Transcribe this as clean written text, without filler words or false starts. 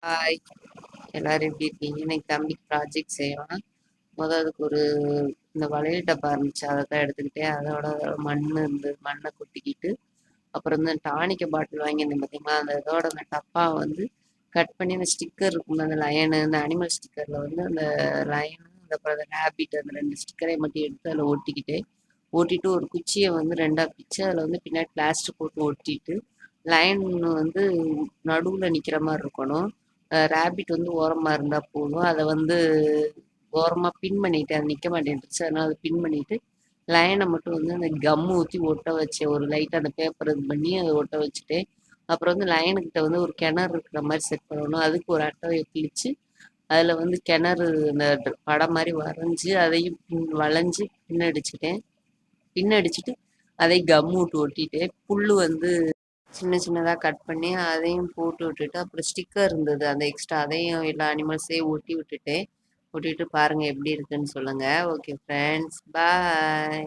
Hi! எல்லாரும் எப்படி இருக்கீங்க? இன்னைக்கு தம்பிக்கு ப்ராஜெக்ட் செய்யலாம். அதுக்கு இந்த வளையல் டப்பா இருந்துச்சு. அத தான் எடுத்துக்கிட்டேன். அதோட மண்ணு இருந்தது. மண்ண கொட்டிக்கிட்டு, அப்புறம் இந்த டானிக்க பாட்டில் வாங்கியிருந்தேன் பார்த்தீங்களா? அந்த டப்பா கட் பண்ணி அந்த ஸ்டிக்கர் இருக்கும்ல, அந்த லயனு, இந்த அனிமல் ஸ்டிக்கர்ல அந்த லயனு, அப்புறம் அந்த ரேபிட் அந்த 2 ஸ்டிக்கரையும் மட்டும் எடுத்து அதில ஒட்டிக்கிட்டேன். ஒட்டிட்டு ஒரு குச்சிய 2ஆ பிச்சு, அதில பின்னாடி பிளாஸ்டர் போட்டு ஒட்டிட்டு, லயன் வந்து நடுவுல நிக்கிற மாரி இருக்கணும். ரேபிட் ஓரமா இருந்தா போதும். அத ஓரமா பின் பண்ணிட்டேன். அது நிக்க மாட்டேன்ருச்சு. அதனால அத பின் பண்ணிட்டு, லயன மட்டும் அந்த கம் ஊத்தி ஒட்ட வச்சேன். ஒரு லைட்டா அந்த பேப்பர் இது பண்ணி அத ஒட்ட வச்சுட்டேன். அப்புறம் லயனுக்கிட்ட ஒரு கிணறு இருக்கிற மாரி செட் பண்ணணும். அதுக்கு ஒரு அட்டைய கிழிச்சு, அதில கிணறு அந்த படம் மாரி வரைஞ்சு, அதையும் வளைஞ்சு பின்னடிச்சுட்டேன். பின்னடிச்சுட்டு, அதையும் கம் விட்டு ஒட்டிட்டேன். புல்லு சின்ன சின்னதா கட் பண்ணி அதையும் போட்டு விட்டுட்டு, அப்புறம் ஸ்டிக்கர் இருந்தது. அந்த எக்ஸ்ட்ரா அதையும் எல்லா அனிமல்ஸையும் ஒட்டி விட்டுட்டேன். ஒட்டிட்டு பாருங்க எப்படி இருக்குன்னு சொல்லுங்க. Okay friends. பாய்.